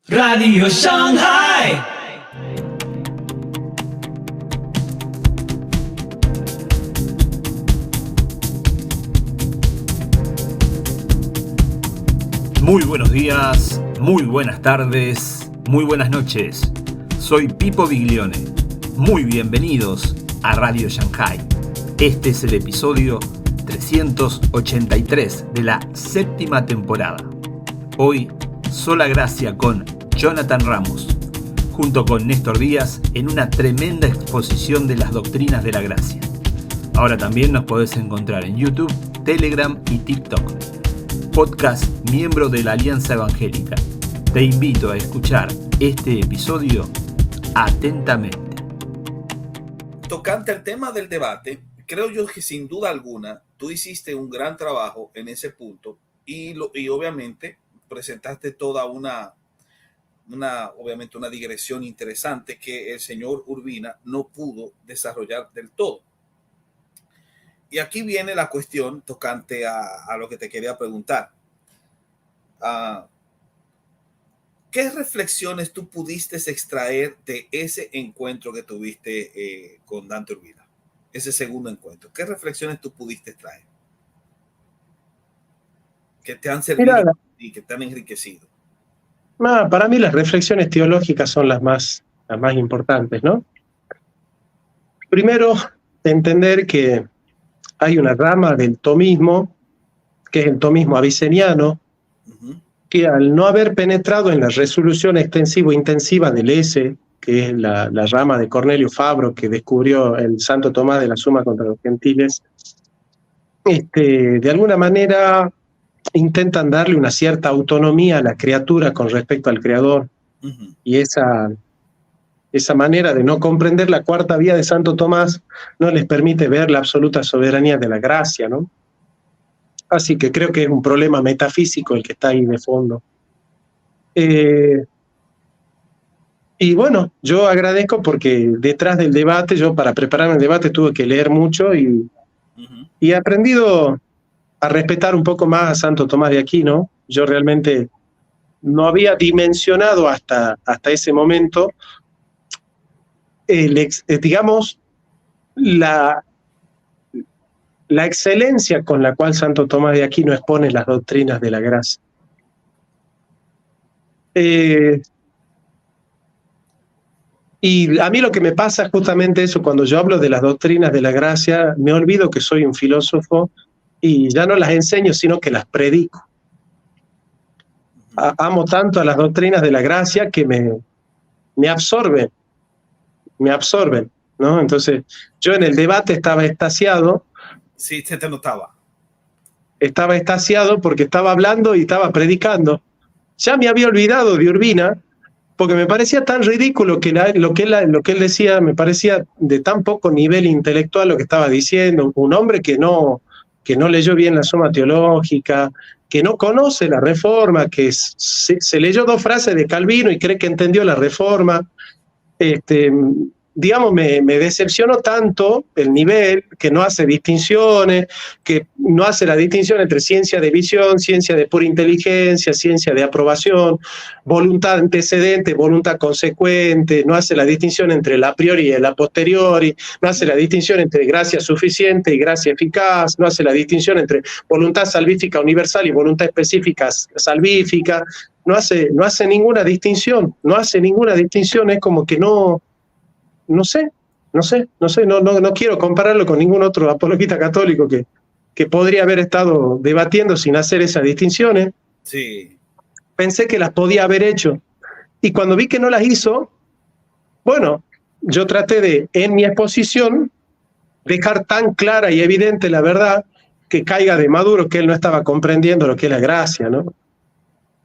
Radio Shanghai. Muy buenos días, muy buenas tardes, muy buenas noches. Soy Pipo Biglione. Muy bienvenidos a Radio Shanghai. Este es el episodio 383 de la 7ª temporada. Hoy, Sola Gracia con Jonathan Ramos, junto con Néstor Díaz, en una tremenda exposición de las doctrinas de la gracia. Ahora también nos podés encontrar en YouTube, Telegram y TikTok. Podcast miembro de la Alianza Evangélica. Te invito a escuchar este episodio atentamente. Tocante al tema del debate, creo yo que sin duda alguna tú hiciste un gran trabajo en ese punto y obviamente presentaste toda obviamente una digresión interesante que el señor Urbina no pudo desarrollar del todo. Y aquí viene la cuestión tocante a lo que te quería preguntar. ¿Qué reflexiones tú pudiste extraer de ese encuentro que tuviste con Dante Urbina? Ese segundo encuentro. ¿Qué reflexiones tú pudiste extraer? Que te han servido y que te han enriquecido. Para mí las reflexiones teológicas son las más importantes, ¿no? Primero, entender que hay una rama del tomismo, que es el tomismo aviceniano, que al no haber penetrado en la resolución extensivo-intensiva del S, que es la rama de Cornelio Fabro que descubrió el Santo Tomás de la Suma contra los Gentiles, de alguna manera intentan darle una cierta autonomía a la criatura con respecto al Creador. Y esa manera de no comprender la cuarta vía de Santo Tomás no les permite ver la absoluta soberanía de la gracia, ¿no? Así que creo que es un problema metafísico el que está ahí de fondo. Y bueno, yo agradezco porque detrás del debate, yo para prepararme el debate tuve que leer mucho y he aprendido a respetar un poco más a Santo Tomás de Aquino. Yo realmente no había dimensionado hasta ese momento, digamos, la excelencia con la cual Santo Tomás de Aquino expone las doctrinas de la gracia. Y a mí lo que me pasa es justamente eso, cuando yo hablo de las doctrinas de la gracia, me olvido que soy un filósofo y ya no las enseño, sino que las predico. Amo tanto a las doctrinas de la gracia que me absorben, ¿no? Entonces, yo en el debate estaba extasiado. Sí, se te notaba. Estaba extasiado porque estaba hablando y estaba predicando. Ya me había olvidado de Urbina, porque me parecía tan ridículo que lo que él decía, me parecía de tan poco nivel intelectual lo que estaba diciendo. Un hombre que no leyó bien la Suma Teológica, que no conoce la Reforma, que se leyó 2 frases de Calvino y cree que entendió la Reforma. Digamos, me decepcionó tanto el nivel, que no hace distinciones, que no hace la distinción entre ciencia de visión, ciencia de pura inteligencia, ciencia de aprobación, voluntad antecedente, voluntad consecuente, no hace la distinción entre el a priori y el a posteriori, no hace la distinción entre gracia suficiente y gracia eficaz, no hace la distinción entre voluntad salvífica universal y voluntad específica salvífica, no hace ninguna distinción, es como que no quiero compararlo con ningún otro apologista católico que podría haber estado debatiendo sin hacer esas distinciones. Sí. Pensé que las podía haber hecho. Y cuando vi que no las hizo, bueno, yo traté de, en mi exposición, dejar tan clara y evidente la verdad que caiga de maduro que él no estaba comprendiendo lo que es la gracia, ¿no?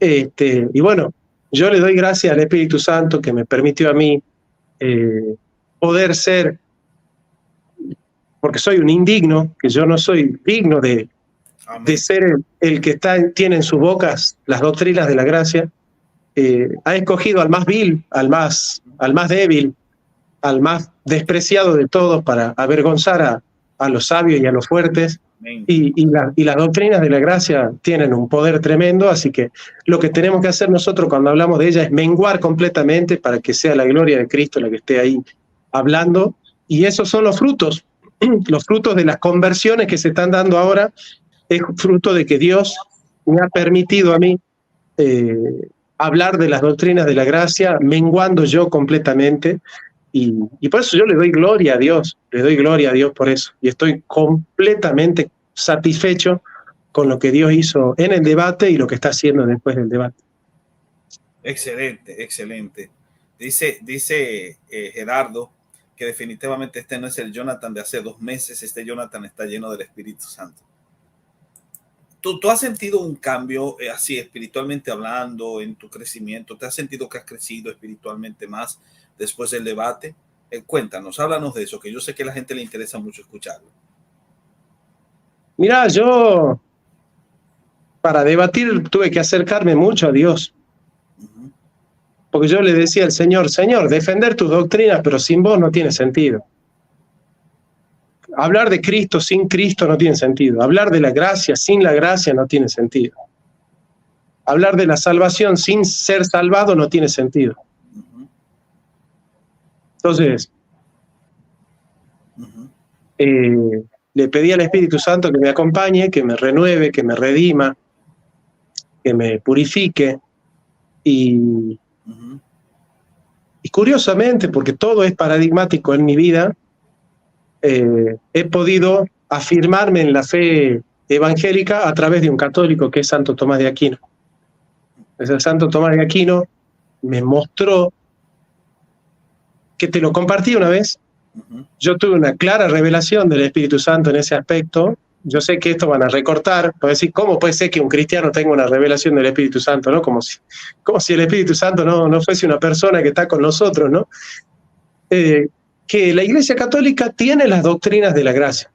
Y bueno, yo le doy gracias al Espíritu Santo que me permitió a mí poder ser, porque soy un indigno, que yo no soy digno de ser el que tiene en sus bocas las doctrinas de la gracia. Ha escogido al más vil, al más débil, al más despreciado de todos para avergonzar a los sabios y a los fuertes. Amén. Y las doctrinas de la gracia tienen un poder tremendo, así que lo que tenemos que hacer nosotros cuando hablamos de ella es menguar completamente para que sea la gloria de Cristo la que esté ahí hablando, y esos son los frutos de las conversiones que se están dando ahora, es fruto de que Dios me ha permitido a mí hablar de las doctrinas de la gracia, menguando yo completamente, y por eso yo le doy gloria a Dios por eso, y estoy completamente satisfecho con lo que Dios hizo en el debate y lo que está haciendo después del debate. Excelente, excelente. Dice Gerardo que definitivamente este no es el Jonathan de hace 2 meses, este Jonathan está lleno del Espíritu Santo. ¿Tú has sentido un cambio así espiritualmente hablando en tu crecimiento? ¿Te has sentido que has crecido espiritualmente más después del debate? Cuéntanos, háblanos de eso, que yo sé que a la gente le interesa mucho escucharlo. Mira, yo para debatir tuve que acercarme mucho a Dios. Porque yo le decía al Señor, defender tus doctrinas, pero sin vos no tiene sentido. Hablar de Cristo sin Cristo no tiene sentido. Hablar de la gracia sin la gracia no tiene sentido. Hablar de la salvación sin ser salvado no tiene sentido. Entonces, le pedí al Espíritu Santo que me acompañe, que me renueve, que me redima, que me purifique. Y curiosamente, porque todo es paradigmático en mi vida, he podido afirmarme en la fe evangélica a través de un católico que es Santo Tomás de Aquino. El Santo Tomás de Aquino me mostró, que te lo compartí una vez, yo tuve una clara revelación del Espíritu Santo en ese aspecto. Yo sé que esto van a recortar, para decir, ¿cómo puede ser que un cristiano tenga una revelación del Espíritu Santo? ¿No? Como si el Espíritu Santo no fuese una persona que está con nosotros, ¿no? Que la Iglesia Católica tiene las doctrinas de la gracia,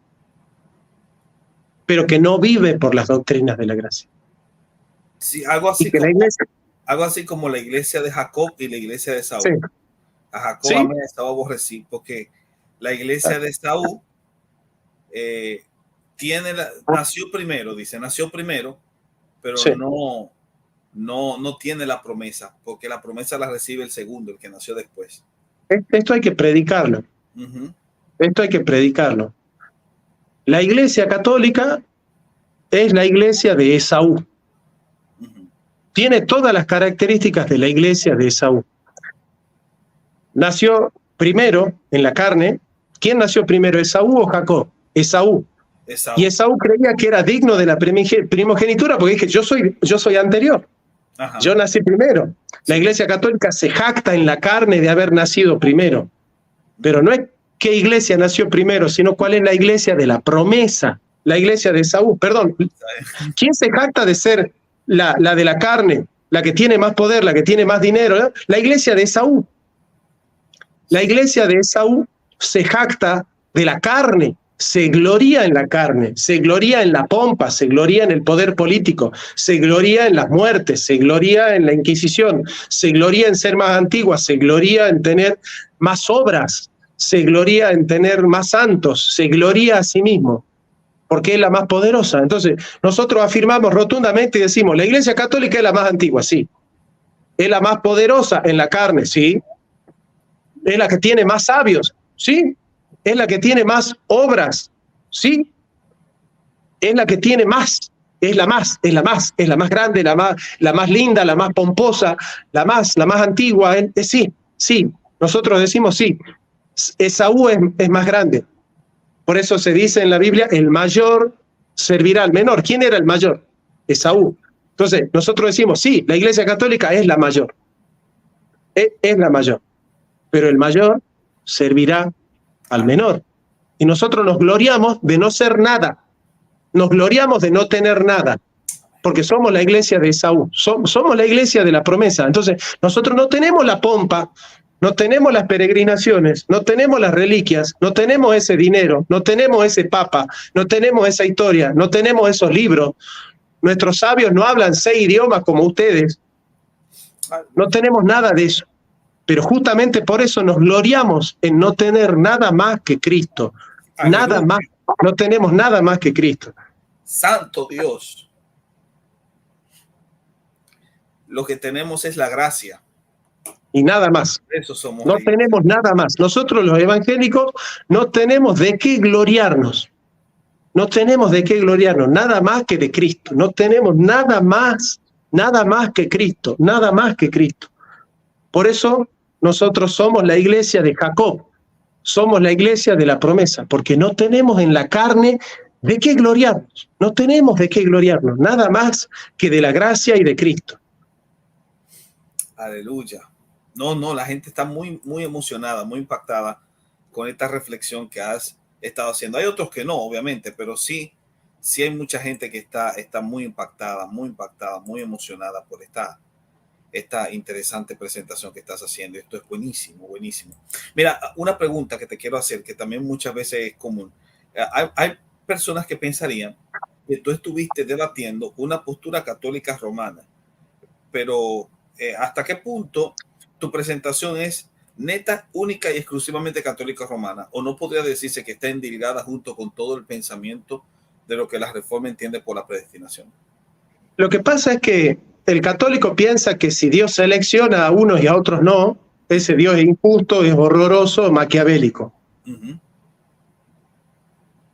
pero que no vive por las doctrinas de la gracia. Sí, algo así, algo así como la iglesia de Jacob y la iglesia de Saúl. Sí. A Jacob ¿sí? Me estaba aborrecido porque la iglesia de Saúl nació primero, pero sí. no tiene la promesa, porque la promesa la recibe el segundo, el que nació después. Esto hay que predicarlo. Esto hay que predicarlo. La Iglesia Católica es la iglesia de Esaú. Tiene todas las características de la iglesia de Esaú. Nació primero en la carne. ¿Quién nació primero, Esaú o Jacob? Esaú. Y Esaú creía que era digno de la primogenitura porque dije, yo soy anterior. Ajá. Yo nací primero. La Iglesia Católica se jacta en la carne de haber nacido primero. Pero no es qué iglesia nació primero, sino cuál es la iglesia de la promesa. La iglesia de Esaú, perdón. ¿Quién se jacta de ser la de la carne, la que tiene más poder, la que tiene más dinero? ¿No? La iglesia de Esaú. La iglesia de Esaú se jacta de la carne, se gloría en la carne, se gloría en la pompa, se gloría en el poder político, se gloría en las muertes, se gloría en la Inquisición, se gloría en ser más antigua, se gloría en tener más obras, se gloría en tener más santos, se gloría a sí mismo, porque es la más poderosa. Entonces, nosotros afirmamos rotundamente y decimos, la Iglesia Católica es la más antigua, sí. Es la más poderosa en la carne, sí. Es la que tiene más sabios, sí. Es la que tiene más obras, sí. Es la que tiene más, es la más grande, la más linda, la más pomposa, la más antigua, sí. Nosotros decimos sí. Esaú es más grande. Por eso se dice en la Biblia, el mayor servirá al menor. ¿Quién era el mayor? Esaú. Entonces, nosotros decimos, sí, la Iglesia Católica es la mayor. Es la mayor. Pero el mayor servirá al menor. Y nosotros nos gloriamos de no ser nada. Nos gloriamos de no tener nada. Porque somos la iglesia de Esaú. Somos la iglesia de la promesa. Entonces, nosotros no tenemos la pompa, no tenemos las peregrinaciones, no tenemos las reliquias, no tenemos ese dinero, no tenemos ese papa, no tenemos esa historia, no tenemos esos libros. Nuestros sabios no hablan 6 idiomas como ustedes. No tenemos nada de eso. Pero justamente por eso nos gloriamos en no tener nada más que Cristo. Nada más. No tenemos nada más que Cristo. Santo Dios. Lo que tenemos es la gracia. Y nada más. Eso somos. No tenemos nada más. Nosotros los evangélicos no tenemos de qué gloriarnos. No tenemos de qué gloriarnos, nada más que de Cristo. No tenemos nada más que Cristo, nada más que Cristo. Por eso nosotros somos la iglesia de Jacob, somos la iglesia de la promesa, porque no tenemos en la carne de qué gloriarnos. No tenemos de qué gloriarnos, nada más que de la gracia y de Cristo. Aleluya. No, la gente está muy, muy emocionada, muy impactada con esta reflexión que has estado haciendo. Hay otros que no, obviamente, pero sí hay mucha gente que está muy impactada, muy emocionada por esta interesante presentación que estás haciendo. Esto es buenísimo, buenísimo. Mira, una pregunta que te quiero hacer, que también muchas veces es común. Hay personas que pensarían que tú estuviste debatiendo una postura católica romana, pero ¿hasta qué punto tu presentación es neta, única y exclusivamente católica romana? ¿O no podría decirse que está endilgada junto con todo el pensamiento de lo que la Reforma entiende por la predestinación? Lo que pasa es que el católico piensa que si Dios selecciona a unos y a otros no, ese Dios es injusto, es horroroso, maquiavélico. Uh-huh.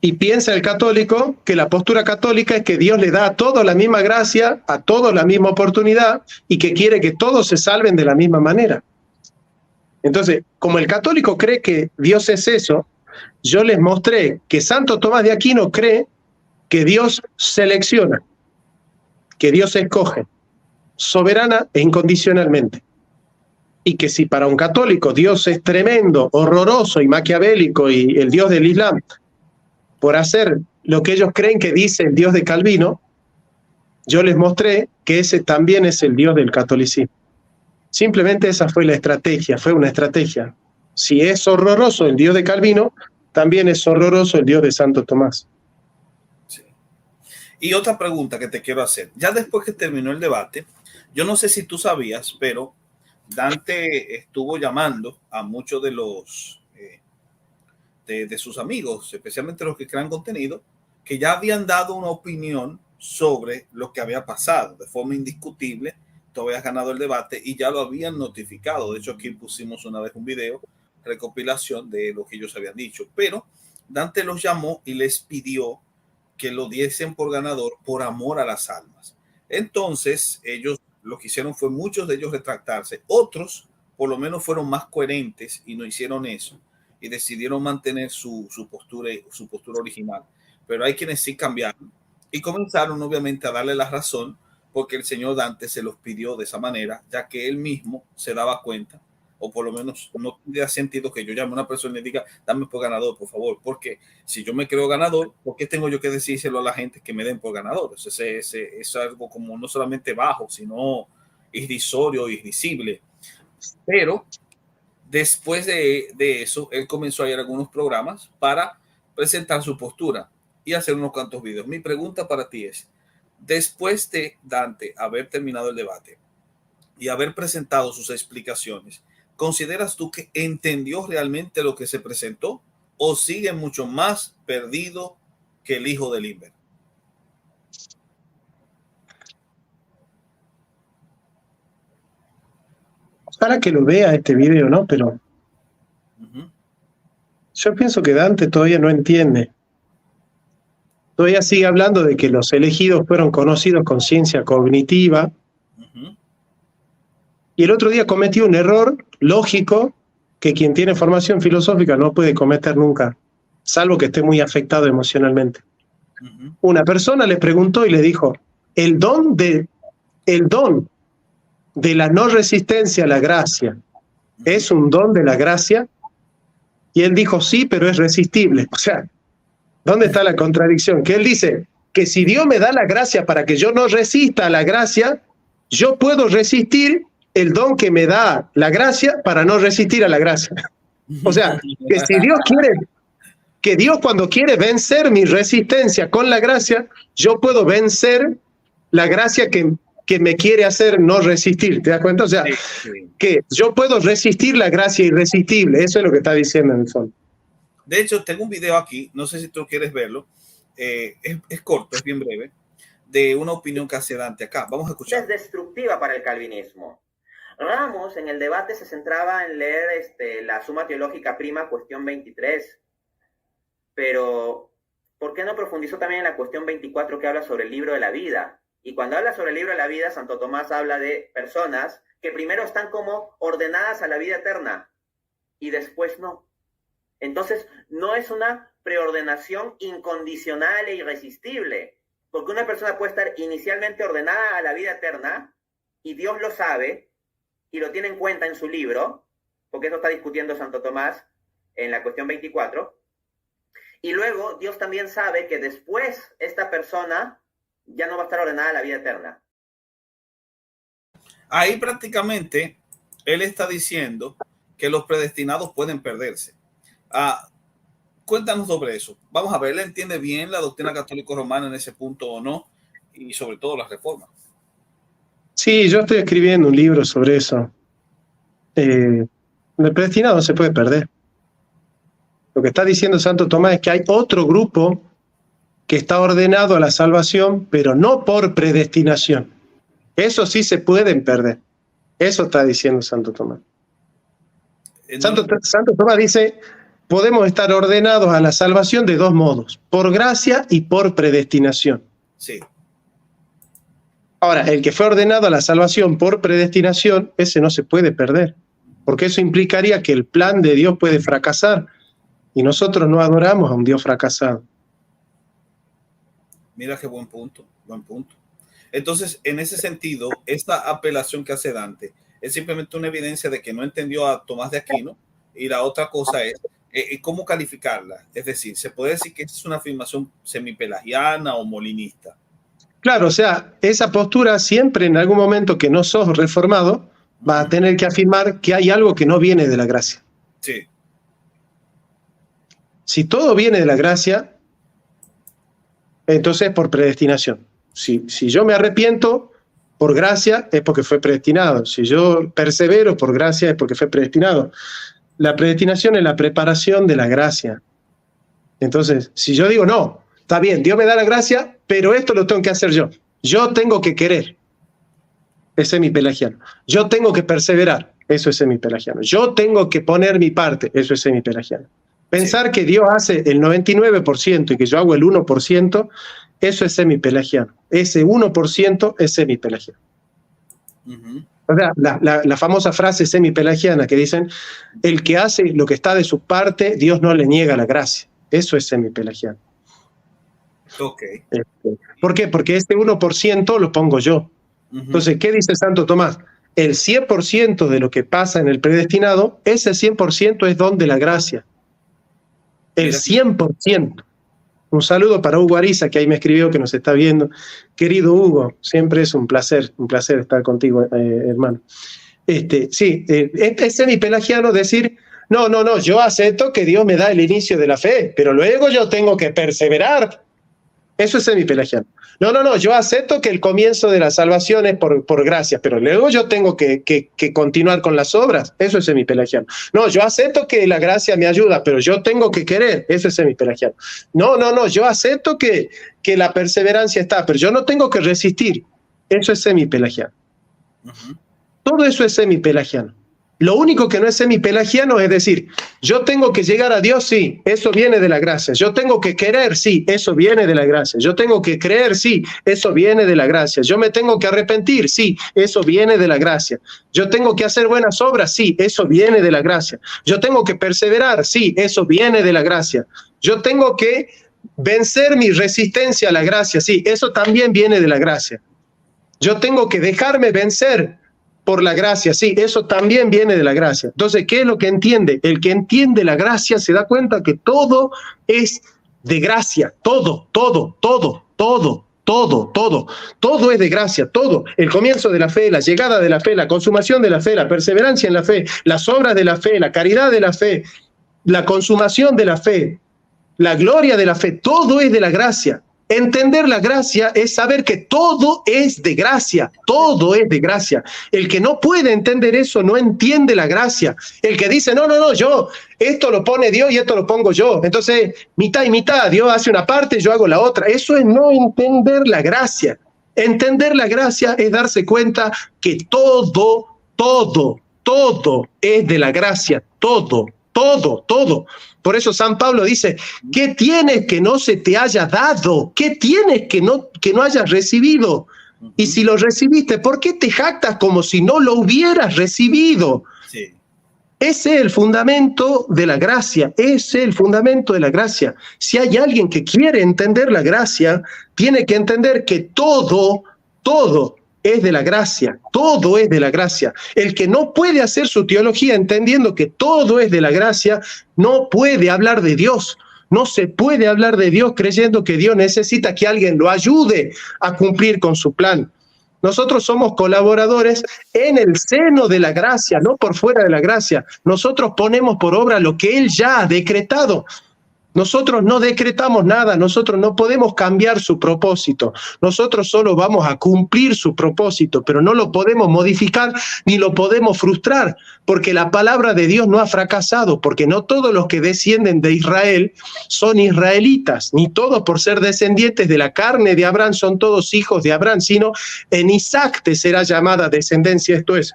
Y piensa el católico que la postura católica es que Dios le da a todos la misma gracia, a todos la misma oportunidad, y que quiere que todos se salven de la misma manera. Entonces, como el católico cree que Dios es eso, yo les mostré que Santo Tomás de Aquino cree que Dios selecciona, que Dios escoge, soberana e incondicionalmente. Y que si para un católico Dios es tremendo, horroroso y maquiavélico y el Dios del Islam, por hacer lo que ellos creen que dice el Dios de Calvino, yo les mostré que ese también es el Dios del catolicismo. Simplemente esa fue la estrategia, fue una estrategia. Si es horroroso el Dios de Calvino, también es horroroso el Dios de Santo Tomás. Sí. Y otra pregunta que te quiero hacer. Ya después que terminó el debate, yo no sé si tú sabías, pero Dante estuvo llamando a muchos de los de sus amigos, especialmente los que crean contenido, que ya habían dado una opinión sobre lo que había pasado de forma indiscutible. Tú habías ganado el debate y ya lo habían notificado. De hecho, aquí pusimos una vez un video, recopilación de lo que ellos habían dicho. Pero Dante los llamó y les pidió que lo diesen por ganador por amor a las almas. Entonces, ellos lo que hicieron fue muchos de ellos retractarse. Otros, por lo menos, fueron más coherentes y no hicieron eso y decidieron mantener su postura original. Pero hay quienes sí cambiaron y comenzaron, obviamente, a darle la razón, porque el señor Dante se los pidió de esa manera, ya que él mismo se daba cuenta, o por lo menos no tendría sentido que yo llame a una persona y diga, dame por ganador, por favor, porque si yo me creo ganador, ¿por qué tengo yo que decírselo a la gente que me den por ganador? Es algo como no solamente bajo, sino irrisorio, irrisible. Pero después de eso, él comenzó a ir a algunos programas para presentar su postura y hacer unos cuantos videos. Mi pregunta para ti es, después de Dante haber terminado el debate y haber presentado sus explicaciones, ¿consideras tú que entendió realmente lo que se presentó o sigue mucho más perdido que el hijo del Inver? Para que lo vea este video, ¿no? Pero yo pienso que Dante todavía no entiende. Todavía sigue hablando de que los elegidos fueron conocidos con ciencia cognitiva. Y el otro día cometió un error lógico que quien tiene formación filosófica no puede cometer nunca, salvo que esté muy afectado emocionalmente. Una persona le preguntó y le dijo, el don de la no resistencia a la gracia, ¿es un don de la gracia? Y él dijo, sí, pero es resistible. O sea, ¿dónde está la contradicción? Que él dice que si Dios me da la gracia para que yo no resista a la gracia, yo puedo resistir el don que me da la gracia para no resistir a la gracia. O sea, que si Dios quiere, que Dios cuando quiere vencer mi resistencia con la gracia, yo puedo vencer la gracia que me quiere hacer no resistir. ¿Te das cuenta? O sea, que yo puedo resistir la gracia irresistible. Eso es lo que está diciendo en el fondo. De hecho, tengo un video aquí, no sé si tú quieres verlo, es corto, es bien breve, de una opinión que hace Dante acá. Vamos a escuchar. Es destructiva para el calvinismo. Ramos en el debate se centraba en leer la Suma Teológica Prima, cuestión 23, pero ¿por qué no profundizó también en la cuestión 24 que habla sobre el libro de la vida? Y cuando habla sobre el libro de la vida, Santo Tomás habla de personas que primero están como ordenadas a la vida eterna y después no. Entonces, no es una preordenación incondicional e irresistible, porque una persona puede estar inicialmente ordenada a la vida eterna y Dios lo sabe y lo tiene en cuenta en su libro, porque eso está discutiendo Santo Tomás en la cuestión 24, y luego Dios también sabe que después esta persona ya no va a estar ordenada a la vida eterna. Ahí prácticamente él está diciendo que los predestinados pueden perderse. Cuéntanos sobre eso. Vamos a ver, ¿él entiende bien la doctrina católico-romana en ese punto o no? Y sobre todo las reformas. Sí, yo estoy escribiendo un libro sobre eso. El predestinado no se puede perder. Lo que está diciendo Santo Tomás es que hay otro grupo que está ordenado a la salvación, pero no por predestinación. Eso sí se pueden perder. Eso está diciendo Santo Tomás. Santo Tomás dice, podemos estar ordenados a la salvación de dos modos, por gracia y por predestinación. Sí. Ahora, el que fue ordenado a la salvación por predestinación, ese no se puede perder, porque eso implicaría que el plan de Dios puede fracasar, y nosotros no adoramos a un Dios fracasado. Mira qué buen punto, buen punto. Entonces, en ese sentido, esta apelación que hace Dante es simplemente una evidencia de que no entendió a Tomás de Aquino, y la otra cosa es cómo calificarla. Es decir, se puede decir que es una afirmación semipelagiana o molinista. Claro, o sea, esa postura siempre en algún momento que no sos reformado, vas a tener que afirmar que hay algo que no viene de la gracia. Sí. Si todo viene de la gracia, entonces es por predestinación. Si yo me arrepiento por gracia, es porque fue predestinado. Si yo persevero por gracia, es porque fue predestinado. La predestinación es la preparación de la gracia. Entonces, si yo digo, no, está bien, Dios me da la gracia, pero esto lo tengo que hacer yo. Yo tengo que querer. Es semipelagiano. Yo tengo que perseverar. Eso es semipelagiano. Yo tengo que poner mi parte. Eso es semipelagiano. Pensar que Dios hace el 99% y que yo hago el 1%, eso es semipelagiano. Ese 1% es semipelagiano. O sea, la famosa frase semipelagiana que dicen, el que hace lo que está de su parte, Dios no le niega la gracia. Eso es semipelagiano. Okay. ¿Por qué? Porque este 1% lo pongo yo. Entonces, ¿qué dice Santo Tomás? El 100% de lo que pasa en el predestinado, ese 100% es don de la gracia. El 100%. Un saludo para Hugo Ariza, que ahí me escribió, que nos está viendo. Querido Hugo, siempre es un placer estar contigo, hermano. Sí, es semipelagiano decir, no, yo acepto que Dios me da el inicio de la fe, pero luego yo tengo que perseverar. Eso es semipelagiano. No, yo acepto que el comienzo de la salvación es por gracia, pero luego yo tengo que continuar con las obras. Eso es semipelagiano. No, yo acepto que la gracia me ayuda, pero yo tengo que querer. Eso es semipelagiano. No, yo acepto que la perseverancia está, pero yo no tengo que resistir. Eso es semipelagiano. Todo eso es semipelagiano. Lo único que no es semipelagiano es decir, yo tengo que llegar a Dios, sí, eso viene de la gracia. Yo tengo que querer, sí, eso viene de la gracia. Yo tengo que creer, sí, eso viene de la gracia. Yo me tengo que arrepentir, sí, eso viene de la gracia. Yo tengo que hacer buenas obras, sí, eso viene de la gracia. Yo tengo que perseverar, sí, eso viene de la gracia. Yo tengo que vencer mi resistencia a la gracia, sí, eso también viene de la gracia. Yo tengo que dejarme vencer por la gracia, sí, eso también viene de la gracia. Entonces, ¿qué es lo que entiende? El que entiende la gracia se da cuenta que todo es de gracia, todo es de gracia, todo. El comienzo de la fe, la llegada de la fe, la consumación de la fe, la perseverancia en la fe, las obras de la fe, la caridad de la fe, la consumación de la fe, la gloria de la fe, todo es de la gracia. Entender la gracia es saber que todo es de gracia, todo es de gracia. El que no puede entender eso no entiende la gracia. El que dice, no, yo, esto lo pone Dios y esto lo pongo yo. Entonces, mitad y mitad, Dios hace una parte, yo hago la otra. Eso es no entender la gracia. Entender la gracia es darse cuenta que todo es de la gracia, todo. Por eso San Pablo dice, ¿qué tienes que no se te haya dado? ¿Qué tienes que no hayas recibido? Y si lo recibiste, ¿por qué te jactas como si no lo hubieras recibido? Sí. Ese es el fundamento de la gracia, ese es el fundamento de la gracia. Si hay alguien que quiere entender la gracia, tiene que entender que todo es de la gracia, todo es de la gracia. El que no puede hacer su teología entendiendo que todo es de la gracia, no puede hablar de Dios. No se puede hablar de Dios creyendo que Dios necesita que alguien lo ayude a cumplir con su plan. Nosotros somos colaboradores en el seno de la gracia, no por fuera de la gracia. Nosotros ponemos por obra lo que Él ya ha decretado. Nosotros no decretamos nada, nosotros no podemos cambiar su propósito. Nosotros solo vamos a cumplir su propósito, pero no lo podemos modificar ni lo podemos frustrar, porque la palabra de Dios no ha fracasado, porque no todos los que descienden de Israel son israelitas, ni todos por ser descendientes de la carne de Abraham son todos hijos de Abraham, sino en Isaac te será llamada descendencia, esto es.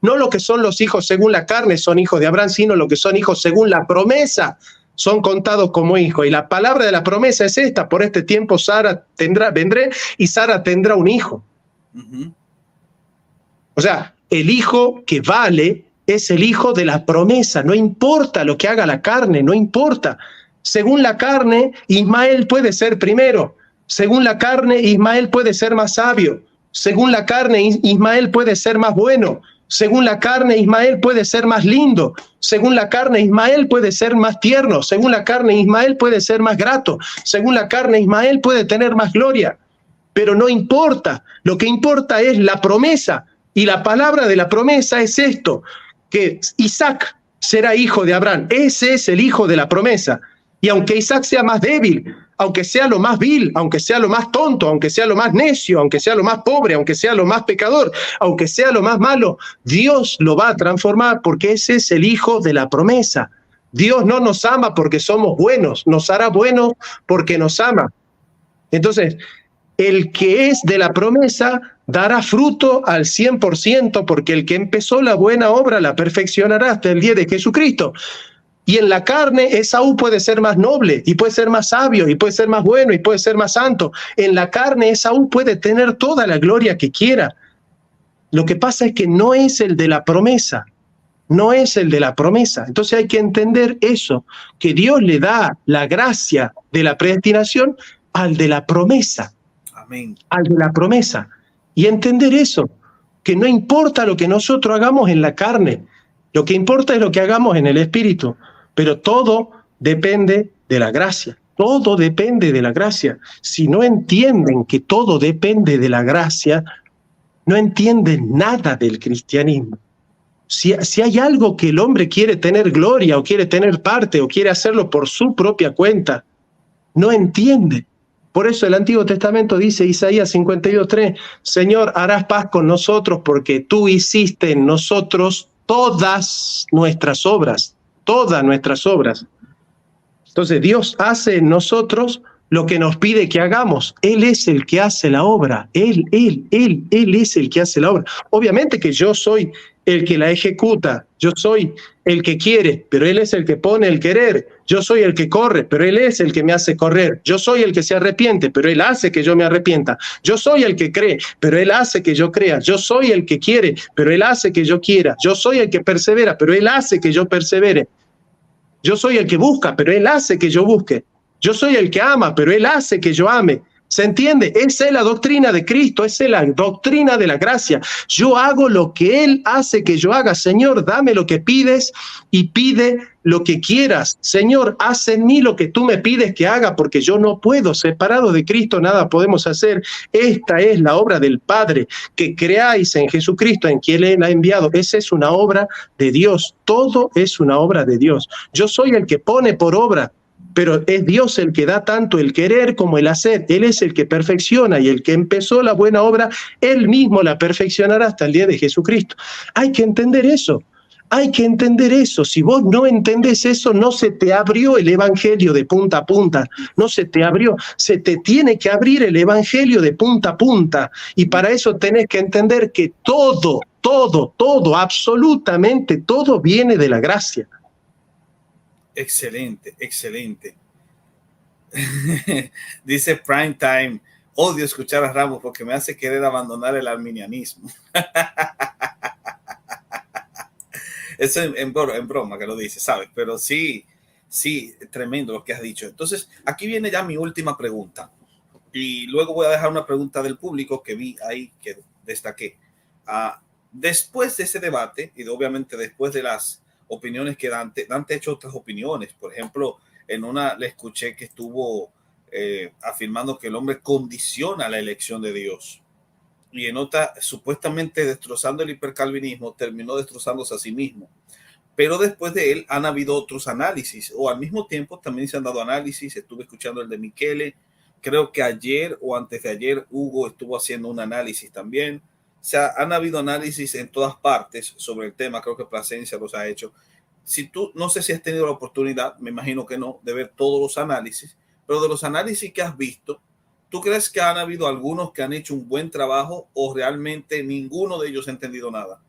No lo que son los hijos según la carne son hijos de Abraham, sino lo que son hijos según la promesa son contados como hijos. Y la palabra de la promesa es esta: por este tiempo vendré y Sara tendrá un hijo. O sea, el hijo que vale es el hijo de la promesa. No importa lo que haga la carne, no importa. Según la carne, Ismael puede ser primero. Según la carne, Ismael puede ser más sabio. Según la carne, Ismael puede ser más bueno. Según la carne, Ismael puede ser más lindo. Según la carne, Ismael puede ser más tierno. Según la carne, Ismael puede ser más grato. Según la carne, Ismael puede tener más gloria. Pero no importa. Lo que importa es la promesa. Y la palabra de la promesa es esto: que Isaac será hijo de Abraham. Ese es el hijo de la promesa. Y aunque Isaac sea más débil, aunque sea lo más vil, aunque sea lo más tonto, aunque sea lo más necio, aunque sea lo más pobre, aunque sea lo más pecador, aunque sea lo más malo, Dios lo va a transformar porque ese es el hijo de la promesa. Dios no nos ama porque somos buenos, nos hará buenos porque nos ama. Entonces, el que es de la promesa dará fruto al 100%, porque el que empezó la buena obra la perfeccionará hasta el día de Jesucristo. Y en la carne, Esaú puede ser más noble, y puede ser más sabio, y puede ser más bueno, y puede ser más santo. En la carne, Esaú puede tener toda la gloria que quiera. Lo que pasa es que no es el de la promesa. No es el de la promesa. Entonces hay que entender eso, que Dios le da la gracia de la predestinación al de la promesa. Amén. Al de la promesa. Y entender eso, que no importa lo que nosotros hagamos en la carne, lo que importa es lo que hagamos en el espíritu. Pero todo depende de la gracia, todo depende de la gracia. Si no entienden que todo depende de la gracia, no entienden nada del cristianismo. Si hay algo que el hombre quiere tener gloria o quiere tener parte o quiere hacerlo por su propia cuenta, no entiende. Por eso el Antiguo Testamento dice, Isaías 52:3, Señor, harás paz con nosotros porque tú hiciste en nosotros todas nuestras obras. Todas nuestras obras. Entonces Dios hace en nosotros lo que nos pide que hagamos. Él es el que hace la obra. Él es el que hace la obra. Obviamente que yo soy el que la ejecuta. Yo soy el que quiere, pero Él es el que pone el querer. Yo soy el que corre, pero Él es el que me hace correr. Yo soy el que se arrepiente, pero Él hace que yo me arrepienta. Yo soy el que cree, pero Él hace que yo crea. Yo soy el que quiere, pero Él hace que yo quiera. Yo soy el que persevera, pero Él hace que yo persevere. Yo soy el que busca, pero Él hace que yo busque. Yo soy el que ama, pero Él hace que yo ame. ¿Se entiende? Esa es la doctrina de Cristo, esa es la doctrina de la gracia. Yo hago lo que Él hace que yo haga. Señor, dame lo que pides y pide lo que quieras. Señor, haz en mí lo que tú me pides que haga, porque yo no puedo. Separado de Cristo nada podemos hacer. Esta es la obra del Padre, que creáis en Jesucristo, en quien Él ha enviado. Esa es una obra de Dios. Todo es una obra de Dios. Yo soy el que pone por obra pero es Dios el que da tanto el querer como el hacer. Él es el que perfecciona, y el que empezó la buena obra, Él mismo la perfeccionará hasta el día de Jesucristo. Hay que entender eso. Hay que entender eso. Si vos no entendés eso, no se te abrió el evangelio de punta a punta. No se te abrió. Se te tiene que abrir el evangelio de punta a punta. Y para eso tenés que entender que todo, absolutamente todo viene de la gracia. Excelente, excelente. Dice Prime Time, odio escuchar a Ramos porque me hace querer abandonar el arminianismo. Eso en broma que lo dice, ¿sabes? Pero sí, tremendo lo que has dicho. Entonces, aquí viene ya mi última pregunta. Y luego voy a dejar una pregunta del público que vi ahí, que destaqué. Después de ese debate, y obviamente después de las opiniones que Dante ha hecho otras opiniones. Por ejemplo, en una le escuché que estuvo afirmando que el hombre condiciona la elección de Dios. Y en otra, supuestamente destrozando el hipercalvinismo, terminó destrozándose a sí mismo. Pero después de él han habido otros análisis, o al mismo tiempo también se han dado análisis. Estuve escuchando el de Michele, creo que ayer o antes de ayer Hugo estuvo haciendo un análisis también. O sea, han habido análisis en todas partes sobre el tema. Creo que Plasencia los ha hecho. Si tú, no sé si has tenido la oportunidad, me imagino que no, de ver todos los análisis, pero de los análisis que has visto, ¿tú crees que han habido algunos que han hecho un buen trabajo o realmente ninguno de ellos ha entendido nada?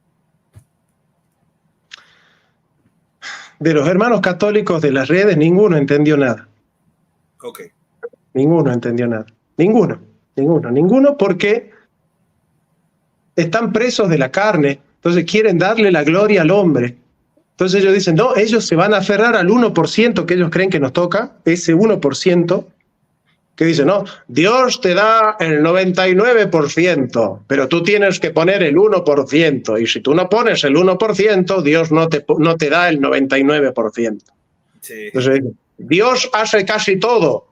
De los hermanos católicos de las redes, ninguno entendió nada. Ok. Ninguno entendió nada. Ninguno, porque están presos de la carne, entonces quieren darle la gloria al hombre. Entonces ellos dicen, no, ellos se van a aferrar al 1% que ellos creen que nos toca, ese 1%, que dice, no, Dios te da el 99%, pero tú tienes que poner el 1%, y si tú no pones el 1%, Dios no te da el 99%. Sí. Entonces, Dios hace casi todo,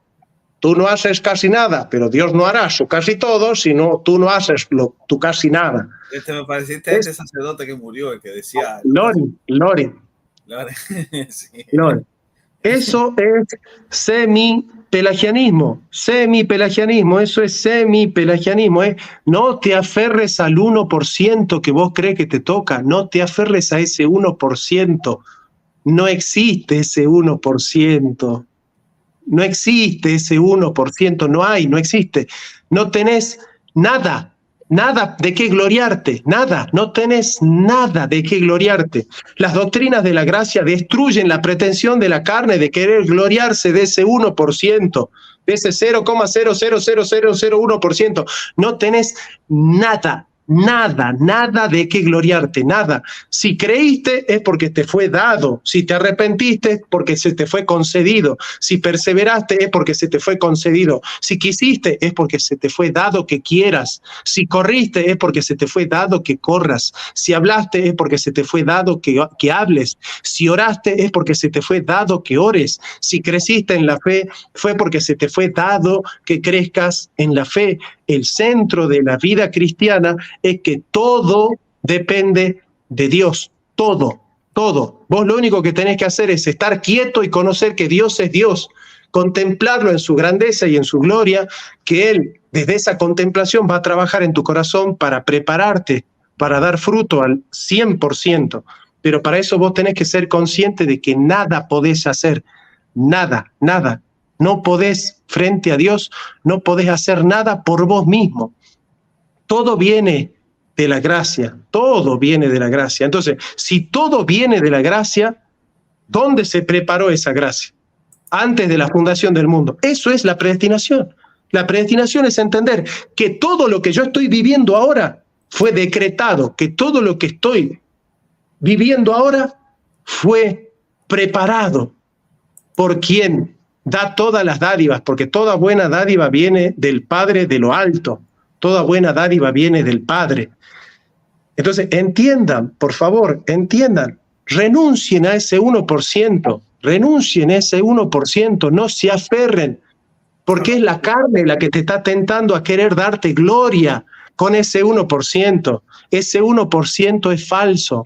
tú no haces casi nada, pero Dios no hará su casi todo si no, tú no haces tu casi nada. Me pareciste ese sacerdote que murió, el que decía... Lori. Sí. Lori. Eso es semipelagianismo, eso es semipelagianismo. No te aferres al 1% que vos crees que te toca, no te aferres a ese 1%. No existe ese 1%. No existe ese 1%, no existe. No tenés nada de qué gloriarte, no tenés nada de qué gloriarte. Las doctrinas de la gracia destruyen la pretensión de la carne de querer gloriarse de ese 1%, de ese 0,00001%. No tenés nada de qué gloriarte, nada. Si creíste es porque te fue dado, si te arrepentiste es porque se te fue concedido, si perseveraste es porque se te fue concedido, si quisiste es porque se te fue dado que quieras, si corriste es porque se te fue dado que corras, si hablaste es porque se te fue dado que hables, si oraste es porque se te fue dado que ores, si creciste en la fe fue porque se te fue dado que crezcas en la fe. El centro de la vida cristiana es que todo depende de Dios, todo. Vos lo único que tenés que hacer es estar quieto y conocer que Dios es Dios, contemplarlo en su grandeza y en su gloria, que Él desde esa contemplación va a trabajar en tu corazón para prepararte, para dar fruto al 100%. Pero para eso vos tenés que ser consciente de que nada podés hacer, nada. No podés, frente a Dios, no podés hacer nada por vos mismo. Todo viene de la gracia, todo viene de la gracia. Entonces, si todo viene de la gracia, ¿dónde se preparó esa gracia? Antes de la fundación del mundo. Eso es la predestinación. La predestinación es entender que todo lo que yo estoy viviendo ahora fue decretado, que todo lo que estoy viviendo ahora fue preparado por quien da todas las dádivas, porque toda buena dádiva viene del Padre de lo alto, toda buena dádiva viene del Padre. Entonces, entiendan, por favor, renuncien a ese 1%, no se aferren, porque es la carne la que te está tentando a querer darte gloria con ese 1%. Ese 1% es falso.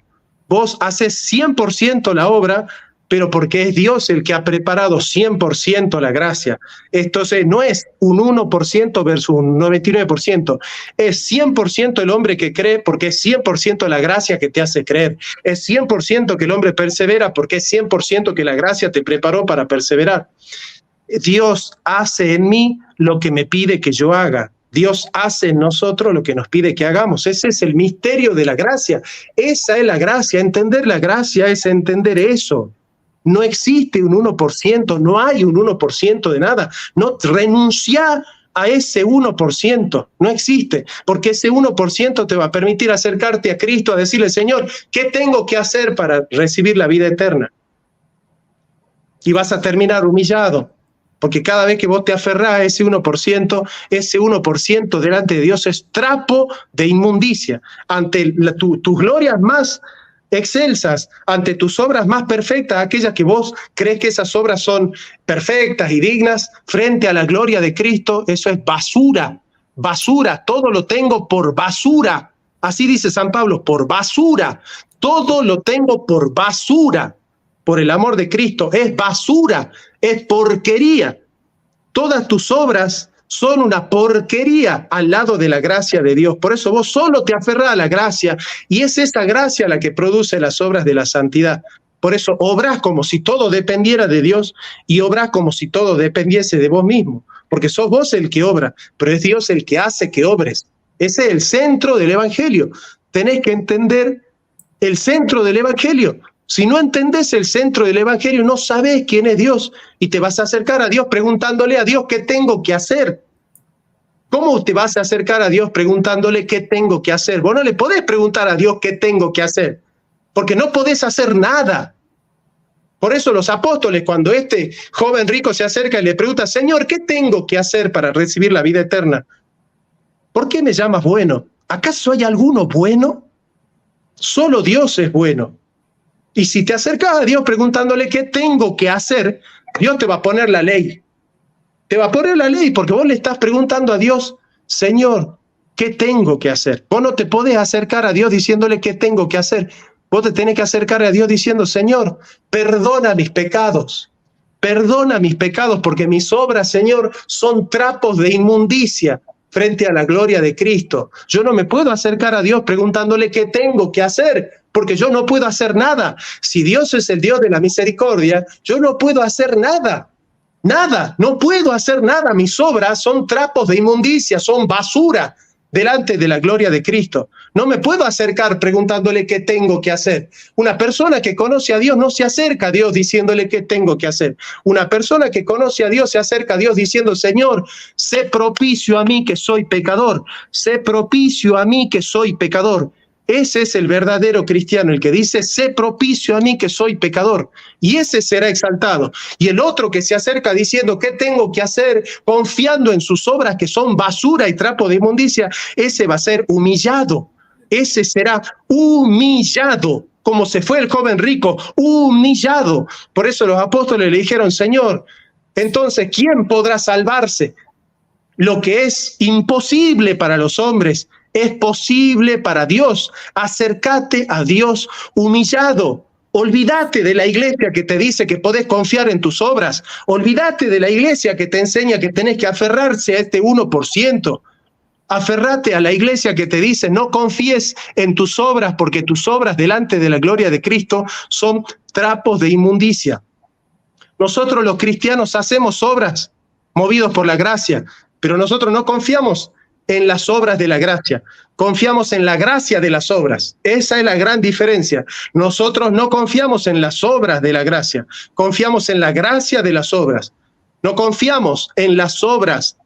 Vos haces 100% la obra, pero porque es Dios el que ha preparado 100% la gracia. Entonces no es un 1% versus un 99%, es 100% el hombre que cree porque es 100% la gracia que te hace creer, es 100% que el hombre persevera porque es 100% que la gracia te preparó para perseverar. Dios hace en mí lo que me pide que yo haga. Dios hace en nosotros lo que nos pide que hagamos. Ese es el misterio de la gracia. Esa es la gracia. Entender la gracia es entender eso. No existe un 1%, no hay un 1% de nada. No renuncia a ese 1%, no existe, porque ese 1% te va a permitir acercarte a Cristo, a decirle, Señor, ¿qué tengo que hacer para recibir la vida eterna? Y vas a terminar humillado. Porque cada vez que vos te aferrás a ese 1% delante de Dios es trapo de inmundicia. Ante tus glorias más excelsas, ante tus obras más perfectas, aquellas que vos crees que esas obras son perfectas y dignas, frente a la gloria de Cristo, eso es basura, basura, todo lo tengo por basura. Así dice San Pablo, por basura, todo lo tengo por basura. Por el amor de Cristo, es basura, es porquería. Todas tus obras son una porquería al lado de la gracia de Dios. Por eso vos solo te aferrás a la gracia y es esa gracia la que produce las obras de la santidad. Por eso obrás como si todo dependiera de Dios y obrás como si todo dependiese de vos mismo. Porque sos vos el que obra, pero es Dios el que hace que obres. Ese es el centro del Evangelio. Tenés que entender el centro del Evangelio. Si no entendés el centro del Evangelio, no sabés quién es Dios y te vas a acercar a Dios preguntándole a Dios qué tengo que hacer. ¿Cómo te vas a acercar a Dios preguntándole qué tengo que hacer? Vos no le podés preguntar a Dios qué tengo que hacer, porque no podés hacer nada. Por eso los apóstoles, cuando este joven rico se acerca y le pregunta, Señor, ¿qué tengo que hacer para recibir la vida eterna? ¿Por qué me llamas bueno? ¿Acaso hay alguno bueno? Solo Dios es bueno. Y si te acercas a Dios preguntándole qué tengo que hacer, Dios te va a poner la ley. Te va a poner la ley porque vos le estás preguntando a Dios, Señor, ¿qué tengo que hacer? Vos no te podés acercar a Dios diciéndole qué tengo que hacer. Vos te tenés que acercar a Dios diciendo, Señor, perdona mis pecados. Perdona mis pecados porque mis obras, Señor, son trapos de inmundicia frente a la gloria de Cristo. Yo no me puedo acercar a Dios preguntándole qué tengo que hacer, porque yo no puedo hacer nada. Si Dios es el Dios de la misericordia, yo no puedo hacer nada. Nada, no puedo hacer nada. Mis obras son trapos de inmundicia, son basura delante de la gloria de Cristo. No me puedo acercar preguntándole qué tengo que hacer. Una persona que conoce a Dios no se acerca a Dios diciéndole qué tengo que hacer. Una persona que conoce a Dios se acerca a Dios diciendo, Señor, sé propicio a mí que soy pecador. Sé propicio a mí que soy pecador. Ese es el verdadero cristiano, el que dice, sé propicio a mí que soy pecador. Y ese será exaltado. Y el otro que se acerca diciendo, ¿qué tengo que hacer? Confiando en sus obras que son basura y trapo de inmundicia, ese va a ser humillado. Ese será humillado. Como se fue el joven rico, humillado. Por eso los apóstoles le dijeron, Señor, entonces, ¿quién podrá salvarse? Lo que es imposible para los hombres es posible para Dios. Acércate a Dios humillado. Olvídate de la iglesia que te dice que podés confiar en tus obras. Olvídate de la iglesia que te enseña que tenés que aferrarse a este 1%. Aferrate a la iglesia que te dice no confíes en tus obras porque tus obras delante de la gloria de Cristo son trapos de inmundicia. Nosotros los cristianos hacemos obras movidos por la gracia, pero nosotros no confiamos en las obras de la gracia, confiamos en la gracia de las obras. Esa es la gran diferencia. Nosotros no confiamos en las obras de la gracia, confiamos en la gracia de las obras. No confiamos en las obras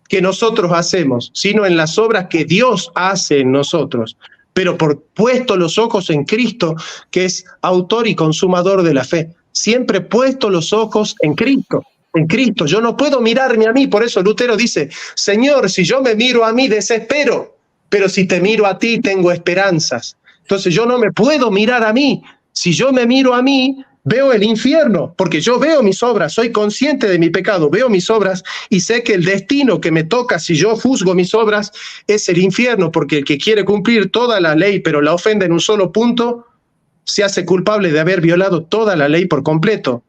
que nosotros hacemos, sino en las obras que Dios hace en nosotros. Pero por puesto los ojos en Cristo, que es autor y consumador de la fe. Siempre puesto los ojos en Cristo. En Cristo, yo no puedo mirarme a mí, por eso Lutero dice, Señor, si yo me miro a mí desespero, pero si te miro a ti tengo esperanzas. Entonces yo no me puedo mirar a mí, si yo me miro a mí veo el infierno, porque yo veo mis obras, soy consciente de mi pecado, veo mis obras y sé que el destino que me toca si yo juzgo mis obras es el infierno, porque el que quiere cumplir toda la ley pero la ofende en un solo punto, se hace culpable de haber violado toda la ley por completo.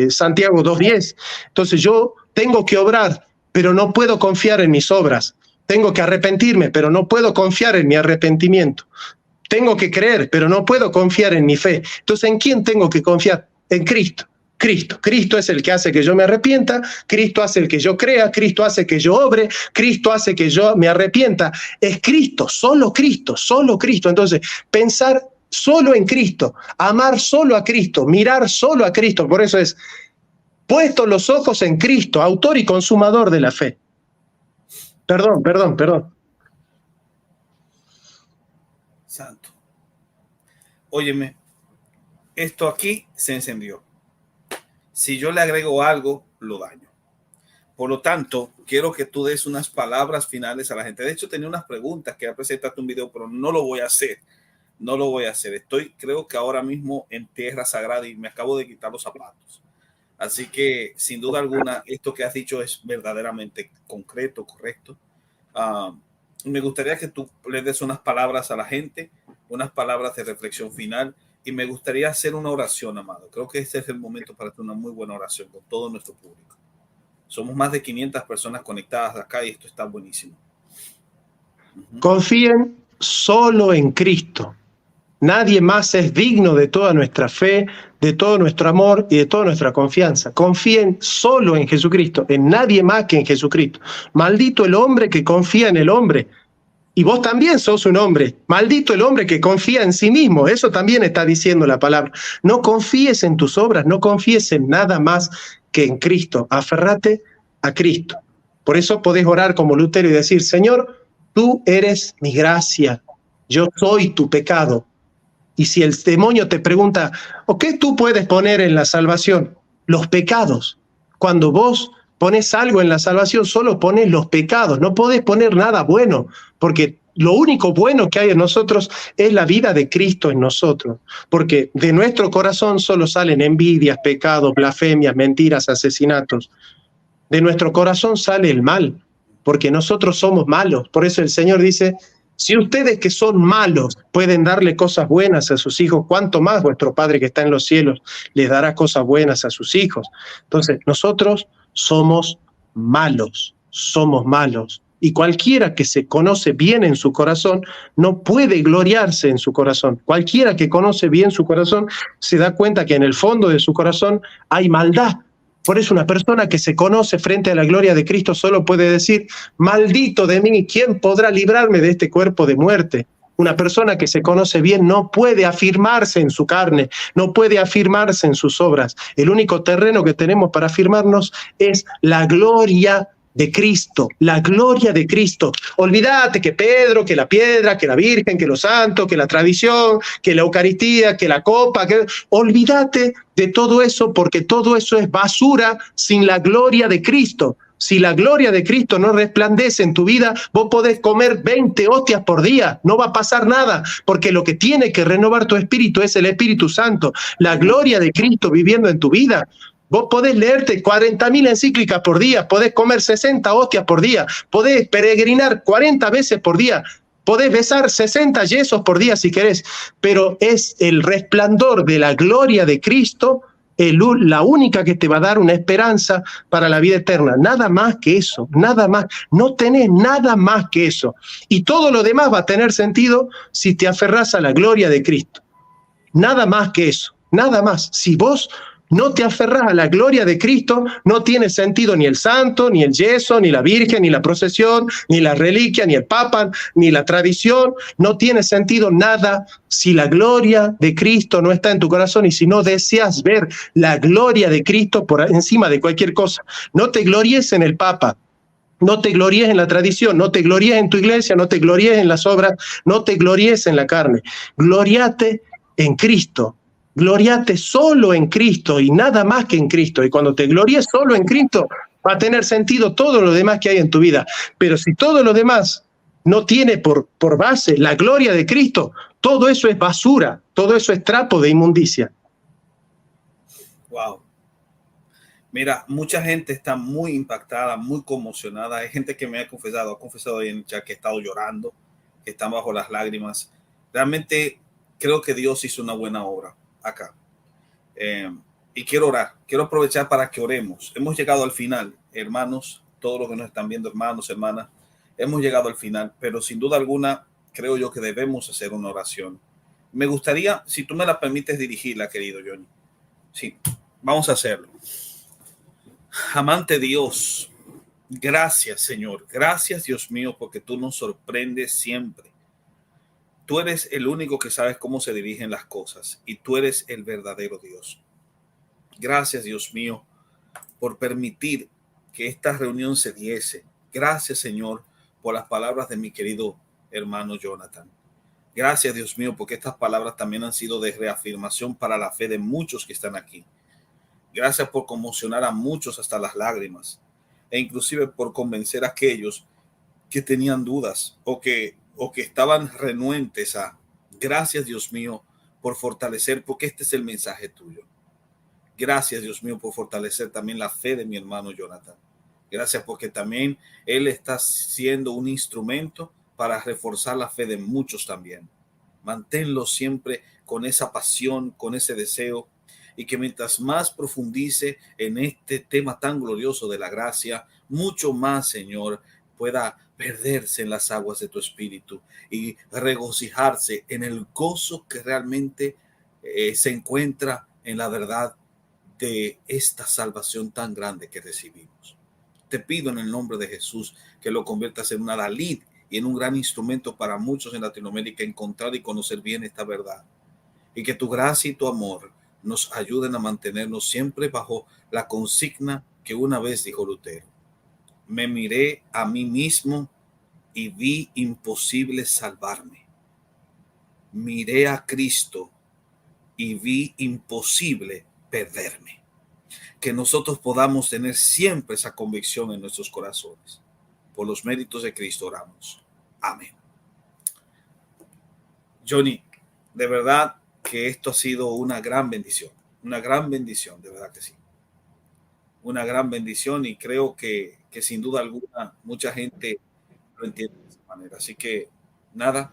Santiago 2:10. Entonces yo tengo que obrar, pero no puedo confiar en mis obras. Tengo que arrepentirme, pero no puedo confiar en mi arrepentimiento. Tengo que creer, pero no puedo confiar en mi fe. Entonces, ¿en quién tengo que confiar? En Cristo. Cristo es el que hace que yo me arrepienta, Cristo hace el que yo crea, Cristo hace que yo obre, Cristo hace que yo me arrepienta. Es Cristo, solo Cristo, solo Cristo. Entonces, pensar solo en Cristo, amar solo a Cristo, mirar solo a Cristo. Por eso es, puesto los ojos en Cristo, autor y consumador de la fe. Perdón. Santo. Óyeme, esto aquí se encendió. Si yo le agrego algo, lo daño. Por lo tanto, quiero que tú des unas palabras finales a la gente. De hecho, tenía unas preguntas que ya presentaste un video, pero no lo voy a hacer. No lo voy a hacer. Creo que ahora mismo en tierra sagrada y me acabo de quitar los zapatos. Así que, sin duda alguna, esto que has dicho es verdaderamente concreto, correcto. Me gustaría que tú le des unas palabras a la gente, unas palabras de reflexión final. Y me gustaría hacer una oración, amado. Creo que este es el momento para hacer una muy buena oración con todo nuestro público. Somos más de 500 personas conectadas acá y esto está buenísimo. Confíen solo en Cristo. Nadie más es digno de toda nuestra fe, de todo nuestro amor y de toda nuestra confianza. Confíen solo en Jesucristo, en nadie más que en Jesucristo. Maldito el hombre que confía en el hombre. Y vos también sos un hombre. Maldito el hombre que confía en sí mismo. Eso también está diciendo la palabra. No confíes en tus obras, no confíes en nada más que en Cristo. Aferrate a Cristo. Por eso podés orar como Lutero y decir, Señor, tú eres mi gracia. Yo soy tu pecado. Y si el demonio te pregunta, ¿o qué tú puedes poner en la salvación? Los pecados. Cuando vos pones algo en la salvación, solo pones los pecados, no podés poner nada bueno, porque lo único bueno que hay en nosotros es la vida de Cristo en nosotros, porque de nuestro corazón solo salen envidias, pecados, blasfemias, mentiras, asesinatos. De nuestro corazón sale el mal, porque nosotros somos malos. Por eso el Señor dice, si ustedes que son malos pueden darle cosas buenas a sus hijos, ¿cuánto más vuestro Padre que está en los cielos les dará cosas buenas a sus hijos? Entonces, nosotros somos malos. Y cualquiera que se conoce bien en su corazón no puede gloriarse en su corazón. Cualquiera que conoce bien su corazón se da cuenta que en el fondo de su corazón hay maldad. Por eso una persona que se conoce frente a la gloria de Cristo solo puede decir, maldito de mí, ¿quién podrá librarme de este cuerpo de muerte? Una persona que se conoce bien no puede afirmarse en su carne, no puede afirmarse en sus obras. El único terreno que tenemos para afirmarnos es la gloria de Cristo, la gloria de Cristo. Olvídate que Pedro, que la piedra, que la Virgen, que los santos, que la tradición, que la Eucaristía, que la copa, olvídate de todo eso, porque todo eso es basura sin la gloria de Cristo. Si la gloria de Cristo no resplandece en tu vida, vos podés comer 20 hostias por día, no va a pasar nada, porque lo que tiene que renovar tu espíritu es el Espíritu Santo, la gloria de Cristo viviendo en tu vida. Vos podés leerte 40.000 encíclicas por día, podés comer 60 hostias por día, podés peregrinar 40 veces por día, podés besar 60 yesos por día si querés, pero es el resplandor de la gloria de Cristo la única que te va a dar una esperanza para la vida eterna. Nada más que eso, nada más. No tenés nada más que eso. Y todo lo demás va a tener sentido si te aferrás a la gloria de Cristo. Nada más que eso, nada más. Si vos no te aferrás a la gloria de Cristo, no tiene sentido ni el santo, ni el yeso, ni la Virgen, ni la procesión, ni la reliquia, ni el Papa, ni la tradición. No tiene sentido nada si la gloria de Cristo no está en tu corazón y si no deseas ver la gloria de Cristo por encima de cualquier cosa. No te glories en el Papa. No te glories en la tradición, no te glories en tu iglesia, no te glories en las obras, no te glories en la carne. Gloriate en Cristo. Gloriate solo en Cristo y nada más que en Cristo. Y cuando te glories solo en Cristo, va a tener sentido todo lo demás que hay en tu vida. Pero si todo lo demás no tiene por base la gloria de Cristo, todo eso es basura, todo eso es trapo de inmundicia. Wow. Mira, mucha gente está muy impactada, muy conmocionada. Hay gente que me ha confesado ahí en el chat que ha estado llorando, que están bajo las lágrimas. Realmente creo que Dios hizo una buena obra acá. Y quiero orar, quiero aprovechar para que oremos. Hemos llegado al final, hermanos, todos los que nos están viendo, hermanos, hermanas, hemos llegado al final, pero sin duda alguna creo yo que debemos hacer una oración. Me gustaría, si tú me la permites, dirigirla, querido Johnny. Sí, vamos a hacerlo. Amante Dios, gracias, Señor. Gracias, Dios mío, porque tú nos sorprendes siempre. Tú eres el único que sabes cómo se dirigen las cosas y tú eres el verdadero Dios. Gracias, Dios mío, por permitir que esta reunión se diese. Gracias, Señor, por las palabras de mi querido hermano Jonathan. Gracias, Dios mío, porque estas palabras también han sido de reafirmación para la fe de muchos que están aquí. Gracias por conmocionar a muchos hasta las lágrimas e inclusive por convencer a aquellos que tenían dudas o que estaban renuentes a. Gracias, Dios mío, por fortalecer, porque este es el mensaje tuyo. Gracias, Dios mío, por fortalecer también la fe de mi hermano Jonathan. Gracias porque también él está siendo un instrumento para reforzar la fe de muchos también. Manténlo siempre con esa pasión, con ese deseo, y que mientras más profundice en este tema tan glorioso de la gracia, mucho más, Señor, pueda perderse en las aguas de tu espíritu y regocijarse en el gozo que realmente se encuentra en la verdad de esta salvación tan grande que recibimos. Te pido en el nombre de Jesús que lo conviertas en una Dalit y en un gran instrumento para muchos en Latinoamérica encontrar y conocer bien esta verdad, y que tu gracia y tu amor nos ayuden a mantenernos siempre bajo la consigna que una vez dijo Lutero: me miré a mí mismo y vi imposible salvarme. Miré a Cristo y vi imposible perderme. Que nosotros podamos tener siempre esa convicción en nuestros corazones. Por los méritos de Cristo oramos. Amén. Johnny, de verdad que esto ha sido una gran bendición, de verdad que sí. Una gran bendición, y creo que sin duda alguna mucha gente lo entiende de esa manera. Así que nada,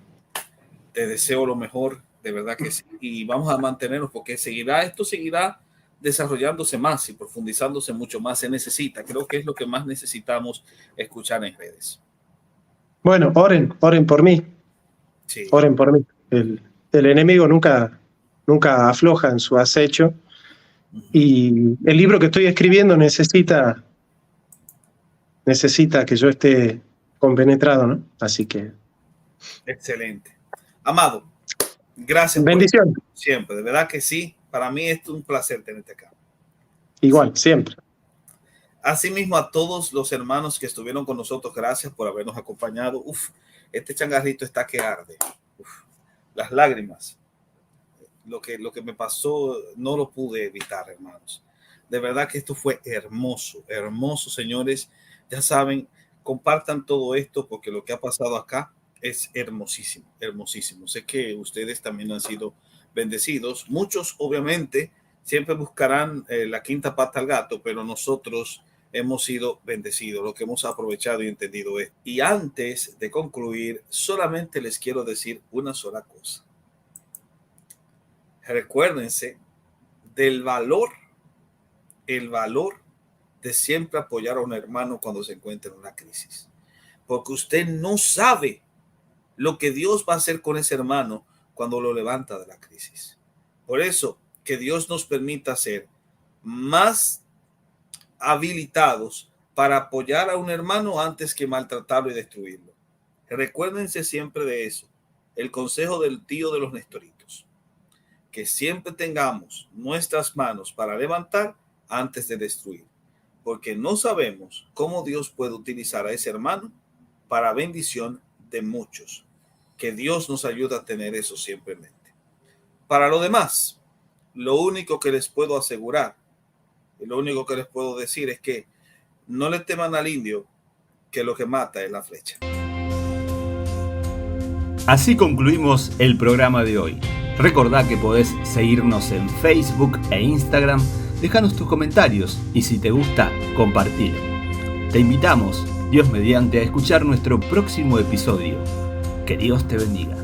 te deseo lo mejor, de verdad que sí. Y vamos a mantenernos porque esto seguirá desarrollándose más y profundizándose mucho más. Se necesita, creo que es lo que más necesitamos escuchar en redes. Bueno, oren por mí. Sí. Oren por mí. El enemigo nunca afloja en su acecho, y el libro que estoy escribiendo necesita que yo esté compenetrado, ¿no? Así que excelente. Amado, gracias. Bendición. Siempre, de verdad que sí. Para mí es un placer tenerte acá. Igual, siempre. Asimismo, a todos los hermanos que estuvieron con nosotros, gracias por habernos acompañado. Este changarrito está que arde. Las lágrimas. Lo que me pasó no lo pude evitar, hermanos. De verdad que esto fue hermoso, hermoso, señores. Ya saben, compartan todo esto porque lo que ha pasado acá es hermosísimo, hermosísimo. Sé que ustedes también han sido bendecidos. Muchos, obviamente, siempre buscarán la quinta pata al gato, pero nosotros hemos sido bendecidos, lo que hemos aprovechado y entendido es. Y antes de concluir, solamente les quiero decir una sola cosa. Recuérdense del valor, el valor de siempre apoyar a un hermano cuando se encuentra en una crisis. Porque usted no sabe lo que Dios va a hacer con ese hermano cuando lo levanta de la crisis. Por eso, que Dios nos permita ser más habilitados para apoyar a un hermano antes que maltratarlo y destruirlo. Recuérdense siempre de eso. El consejo del tío de los nestoritos. Que siempre tengamos nuestras manos para levantar antes de destruir. Porque no sabemos cómo Dios puede utilizar a ese hermano para bendición de muchos. Que Dios nos ayude a tener eso siempre en mente. Para lo demás, lo único que les puedo asegurar y lo único que les puedo decir es que no le teman al indio, que lo que mata es la flecha. Así concluimos el programa de hoy. Recordá que podés seguirnos en Facebook e Instagram, dejanos tus comentarios y si te gusta, compartilo. Te invitamos, Dios mediante, a escuchar nuestro próximo episodio. Que Dios te bendiga.